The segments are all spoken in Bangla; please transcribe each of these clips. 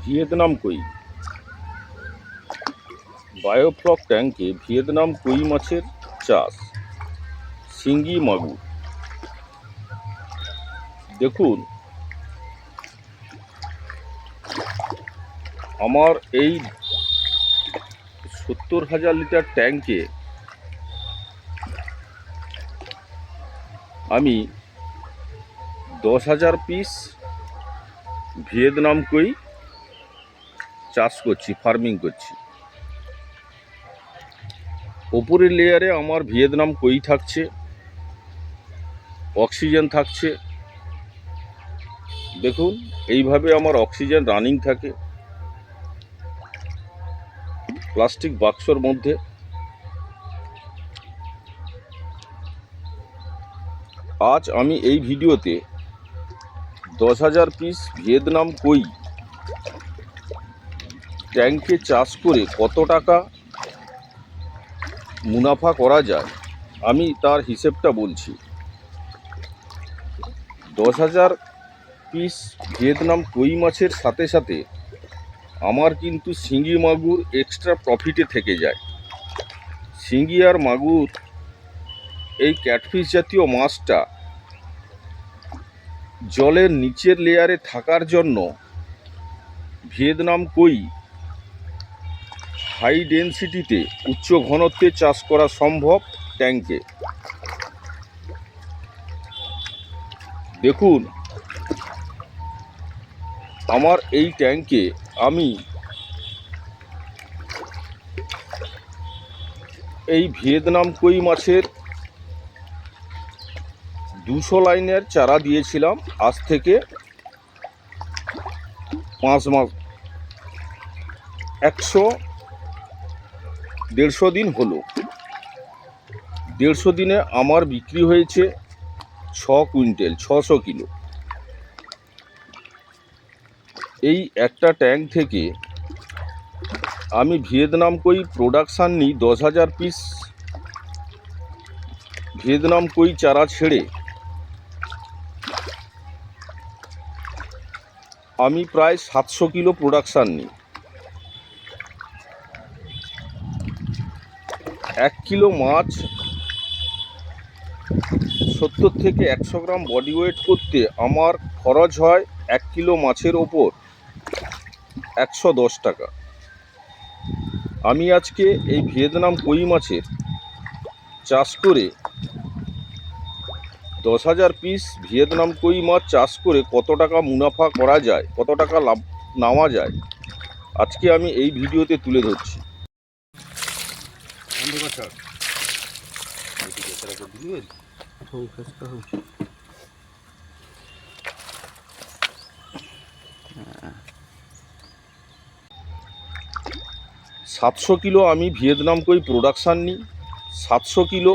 ভিয়েতনাম কই। বায়োফ্লক ট্যাঙ্কে ভিয়েতনাম কই মাছের চাষ, শিঙ্গি মাগুর। দেখুন, আমার এই 70,000 লিটার ট্যাঙ্কে আমি 10,000 পিস ভিয়েতনাম কই চাষ করছি, ফার্মিং করছি। ওপরের লেয়ারে আমার ভিয়েতনাম কই থাকছে, অক্সিজেন থাকছে। দেখুন, এইভাবে আমার অক্সিজেন রানিং থাকে প্লাস্টিক বাক্সর মধ্যে। আজ আমি এই ভিডিওতে 10,000 পিস ভিয়েতনাম কই ট্যাঙ্কে চাষ করে কত টাকা মুনাফা করা যায় আমি তার হিসেবটা বলছি। 10,000 পিস ভিয়েতনাম কই মাছের সাথে সাথে আমার কিন্তু শিঙ্গি মাগুর এক্সট্রা প্রফিটে থেকে যায়। শিঙ্গি আর মাগুর, এই ক্যাটফিশ জাতীয় মাছটা জলের নিচের লেয়ারে থাকার জন্য ভিয়েতনাম কই হাই ডেনসিটিতে, উচ্চ ঘনত্বে চাষ করা সম্ভব ট্যাঙ্কে। দেখুন, আমার এই ট্যাঙ্কে আমি এই ভিয়েতনাম কই মাছের 200 লাইনের চারা দিয়েছিলাম আজ থেকে 5 মাস, 150 দিন হলো। 150 দিনে আমার বিক্রি হয়েছে 6 কুইন্টাল, 600 কিলো। এই একটা ট্যাঙ্ক থেকে আমি ভিয়েতনাম কই প্রোডাকশান নিই 10,000 পিস ভিয়েতনাম কই চারা ছেড়ে আমি প্রায় 700 কিলো প্রোডাকশান নিই। 1 কিলো মাছ 70 থেকে 100 গ্রাম বডি ওয়েট করতে আমার খরচ হয় 1 কিলো মাছের ওপর 110 টাকা। আমি আজকে এই ভিয়েতনাম কই মাছের চাষ করে 10,000 পিস ভিয়েতনাম কই মাছ চাষ করে কত টাকা মুনাফা করা যায়, কত টাকা লাভ নেওয়া যায়, আজকে আমি এই ভিডিওতে তুলে ধরছি। 700 কিলো আমি ভিয়েতনাম কই প্রোডাকশান নিই। 700 কিলো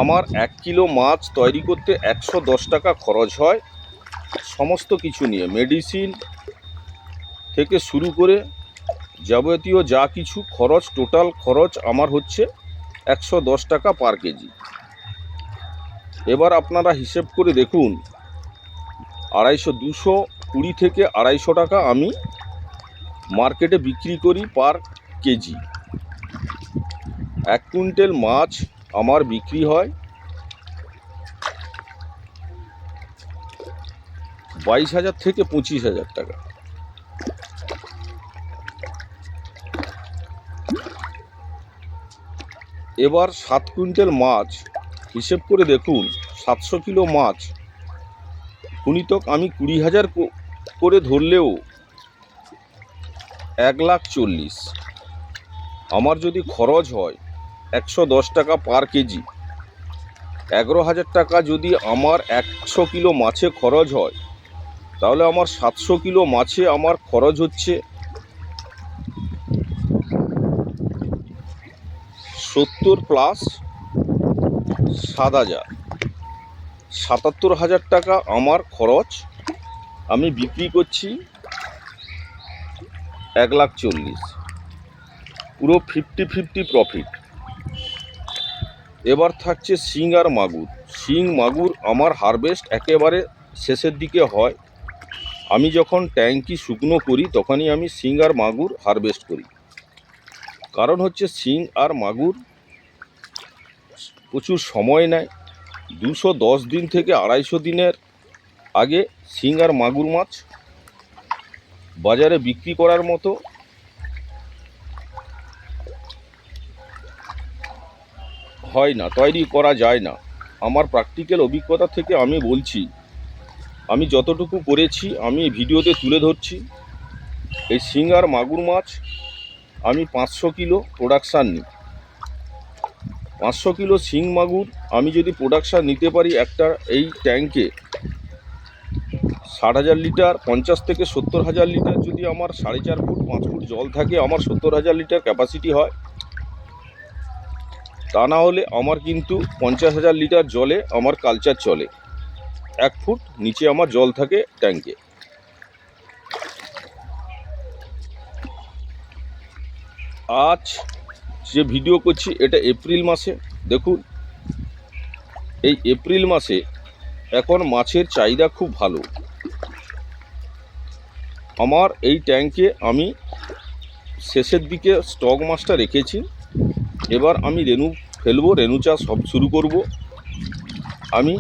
আমার 1 কিলো মাছ তৈরি করতে 110 টাকা খরচ হয়। সমস্ত কিছু নিয়ে, মেডিসিন থেকে শুরু করে যাবতীয় যা কিছু খরচ, টোটাল খরচ আমার হচ্ছে 110 টাকা পার কেজি। এবার আপনারা হিসেব করে দেখুন, 220 থেকে 250 টাকা আমি মার্কেটে বিক্রি করি পার কেজি। 1 কুইন্টাল মাছ আমার বিক্রি হয় 22,000 থেকে 25,000 টাকা। এবার 7 কুইন্টাল মাছ হিসেব করে দেখুন, 700 কিলো মাছ গুণিতক আমি 20,000 করে ধরলেও 1,40,000। আমার যদি খরচ হয় 110 টাকা পার কেজি, 11,000 টাকা যদি আমার 100 কিলো মাছে খরচ হয়, তাহলে আমার 700 কিলো মাছে আমার খরচ হচ্ছে 70 প্লাস 7,000, 77,000 টাকা আমার খরচ। আমি বিক্রি করছি 1,40,000, পুরো 50-50 প্রফিট। এবার থাকছে শিং আর মাগুর। শিং মাগুর আমার হারভেস্ট একেবারে শেষের দিকে হয়। আমি যখন ট্যাঙ্কি শুকনো করি তখনই আমি শিং আর মাগুর হারভেস্ট করি। কারণ হচ্ছে শিং আর মাগুর প্রচুর সময় নেয়। 210 দিন থেকে 250 দিনের আগে শিং আর মাগুর মাছ বাজারে বিক্রি করার মতো হয় না, তৈরি করা যায় না। আমার প্র্যাকটিক্যাল অভিজ্ঞতা থেকে আমি বলছি, আমি যতটুকু করেছি আমি ভিডিওতে তুলে ধরছি। এই শিং আর মাগুর মাছ আমি 500 কিলো প্রোডাকশান নিই। 500 কিলো শিং মাগুর আমি যদি প্রোডাকশান নিতে পারি একটা এই ট্যাঙ্কে 60,000 লিটার, 50 থেকে 70,000 লিটার যদি আমার 4.5 ফুট 5 ফুট জল থাকে, আমার 70,000 লিটার ক্যাপাসিটি হয়। তা না হলে আমার কিন্তু 50,000 লিটার জলে আমার কালচার চলে। 1 ফুট নিচে আমার জল থাকে ট্যাঙ্কে। আজ যে ভিডিও করছি এটা এপ্রিল মাসে। দেখুন, এই এপ্রিল মাসে এখন মাছের চাহিদা খুব ভালো। আমার এই ট্যাঙ্কে আমি শেষের দিকে স্টক মাছটা রেখেছি। এবার আমি রেনু ফেলবো, রেনু চাষ সব শুরু করব। আমি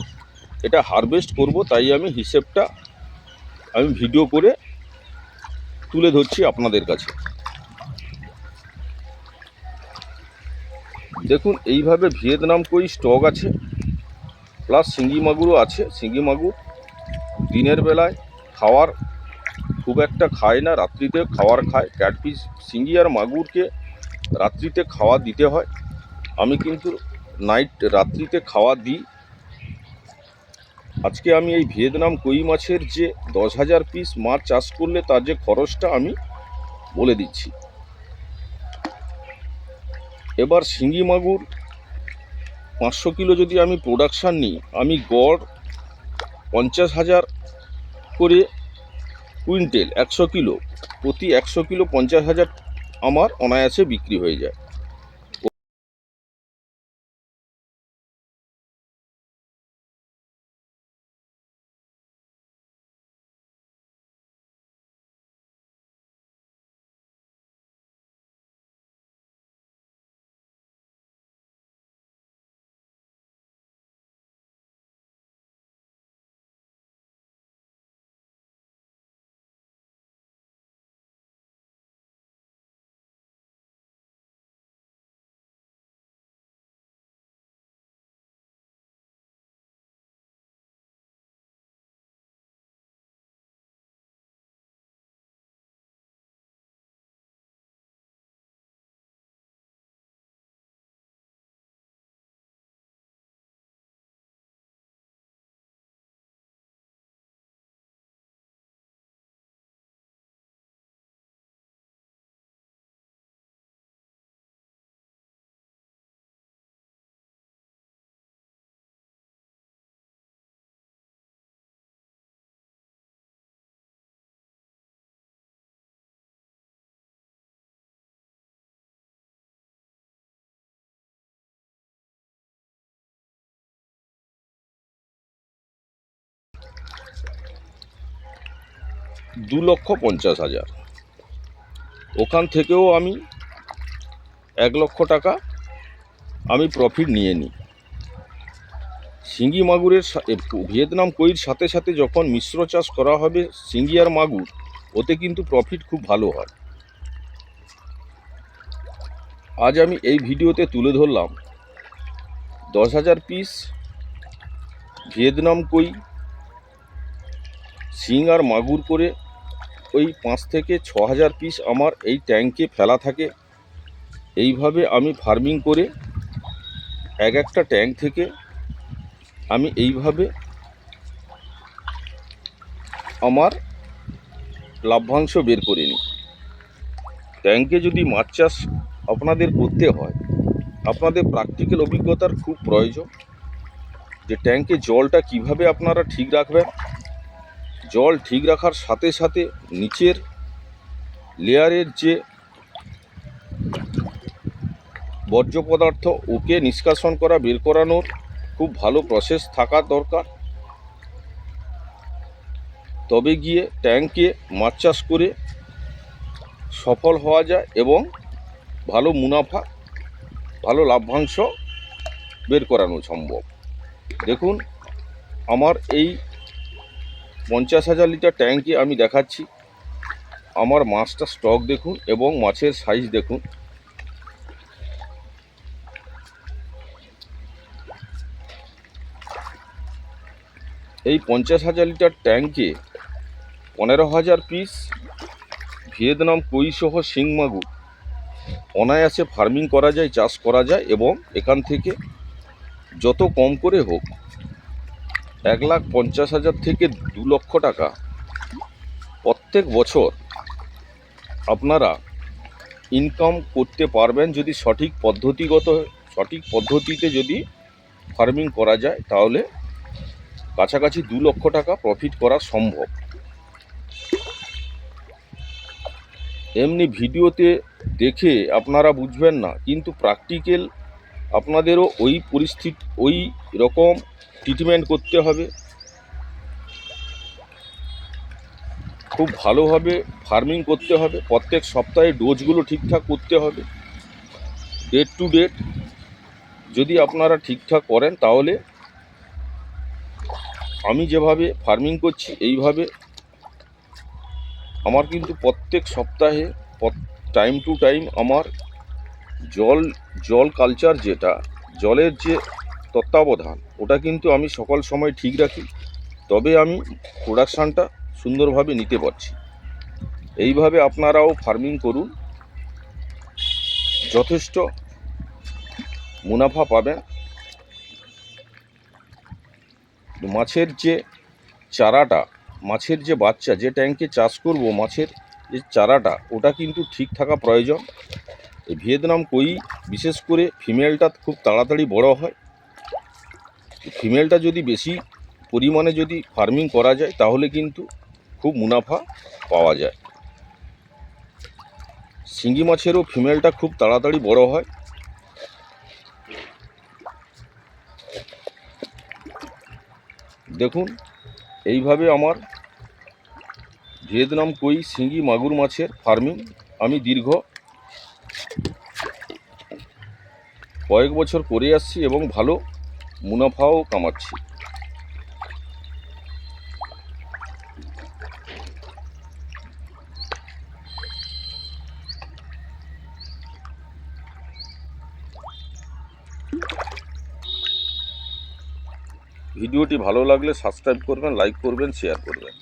এটা হারভেস্ট করব, তাই আমি হিসেবটা আমি ভিডিও করে তুলে ধরছি আপনাদের কাছে। দেখুন, এইভাবে ভিয়েতনাম কই স্টক আছে, প্লাস শিঙ্গি মাগুরও আছে। শিঙ্গি মাগুর দিনের বেলায় খাওয়ার খুব একটা খায় না, রাত্রিতে খাওয়ার খায়। ক্যাটফিশ শিঙ্গি আর মাগুরকে রাত্রিতে খাওয়া দিতে হয়। আমি কিন্তু রাত্রিতে খাওয়া দিই। আজকে আমি এই ভিয়েতনাম কই মাছের যে 10,000 পিস মাছ চাষ করলে তার যে খরচটা আমি বলে দিচ্ছি। এবার শিঙ্গি মাগুর 500 কিলো যদি আমি প্রোডাকশান নিই, আমি গড় 50,000 করে কুইন্টেল, 100 কিলো প্রতি 100 কিলো 50,000 আমার অনায়াসে বিক্রি হয়ে যায়। $2,50,000, ওখান থেকেও আমি 1 লক্ষ টাকা আমি প্রফিট নিয়ে নিই। শিঙ্গি মাগুরের ভিয়েতনাম কইর সাথে সাথে যখন মিশ্র চাষ করা হবে শিঙ্গি আর মাগুর, ওতে কিন্তু প্রফিট খুব ভালো হয়। আজ আমি এই ভিডিওতে তুলে ধরলাম 10,000 পিস ভিয়েতনাম কই শিং আর মাগুর করে ওই 5 থেকে 6,000 পিস আমার এই ট্যাঙ্কে ফেলা থাকে। এইভাবে আমি ফার্মিং করে একটা ট্যাঙ্ক থেকে আমি এইভাবে আমার লাভ্যাংশ বের করে নিই। ট্যাঙ্কে যদি মাছ চাষ আপনাদের করতে হয়, আপনাদের প্র্যাকটিক্যাল অভিজ্ঞতার খুব প্রয়োজন। যে ট্যাঙ্কে জলটা কিভাবে আপনারা ঠিক রাখবেন, জল ঠিক রাখার সাথে সাথে নিচের লেয়ারের যে বর্জ্য পদার্থ ওকে নিষ্কাশন করা, বের করানোর খুব ভালো প্রসেস থাকা দরকার। তবে গিয়ে ট্যাঙ্কে মাছ চাষ করে সফল হওয়া যায় এবং ভালো মুনাফা, ভালো লাভ্যাংশ বের করানো সম্ভব। দেখুন আমার এই 50,000 লিটার ট্যাঙ্কে আমি দেখাচ্ছি আমার মাছটা স্টক দেখুন এবং মাছের সাইজ দেখুন। এই 50,000 লিটার ট্যাঙ্কে 15,000 পিস ভিয়েতনাম কই সহ শিং মাগুর অনায়াসে ফার্মিং করা যায়, চাষ করা যায় এবং এখান থেকে যত কম করে হোক 1,50,000 থেকে 2 লক্ষ টাকা প্রত্যেক বছর আপনারা ইনকাম করতে পারবেন যদি সঠিক পদ্ধতিতে যদি ফার্মিং করা যায়, তাহলে কাছাকাছি 2 লক্ষ টাকা প্রফিট করা সম্ভব। এমনি ভিডিওতে দেখে আপনারা বুঝবেন না, কিন্তু প্র্যাকটিক্যাল আপনাদেরও ওই রকম ট্রিটমেন্ট করতে হবে, খুব ভালোভাবে ফার্মিং করতে হবে, প্রত্যেক সপ্তাহে ডোজগুলো ঠিকঠাক করতে হবে, ডেট টু ডেট যদি আপনারা ঠিকঠাক করেন তাহলে আমি যেভাবে ফার্মিং করছি এইভাবে আমার কিন্তু প্রত্যেক সপ্তাহে টাইম টু টাইম আমার জল কালচার, যেটা জলের যে তত্ত্বাবধান, ওটা কিন্তু আমি সকল সময় ঠিক রাখি, তবে আমি প্রোডাকশানটা সুন্দরভাবে নিতে পারছি। এইভাবে আপনারাও ফার্মিং করুন, যথেষ্ট মুনাফা পাবেন। মাছের যে চারাটা, মাছের যে বাচ্চা, যে ট্যাঙ্কে চাষ করব মাছের যে চারাটা, ওটা কিন্তু ঠিক থাকা প্রয়োজন। এই ভিয়েতনাম কই বিশেষ করে ফিমেলটা খুব তাড়াতাড়ি বড় হয়। ফিমেলটা যদি বেশি পরিমাণে যদি ফার্মিং করা যায় তাহলে কিন্তু খুব মুনাফা পাওয়া যায়। শিঙ্গি মাছেরও ফিমেলটা খুব তাড়াতাড়ি বড় হয়। দেখুন এইভাবে আমার ভিয়েতনাম কই, শিঙ্গি, মাগুর মাছের ফার্মিং আমি দীর্ঘ কয়েক বছর করে আসছি এবং ভালো মুনাফাও কামাচ্ছি। ভিডিওটি ভালো লাগলে সাবস্ক্রাইব করবেন, লাইক করবেন, শেয়ার করবেন।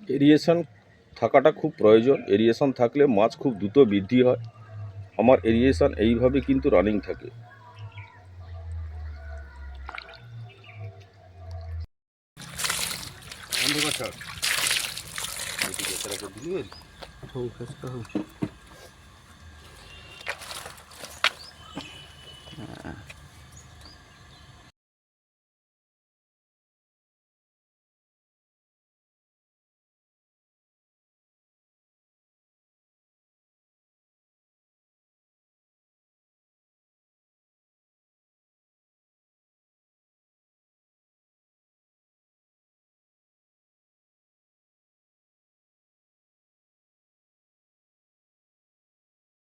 এরিয়েশন থাকাটা খুব প্রয়োজন। এরিয়েশন থাকলে মাছ খুব দ্রুত বৃদ্ধি হয়। আমার এরিয়েশন এইভাবে কিন্তু রানিং থাকে। অন্ধকার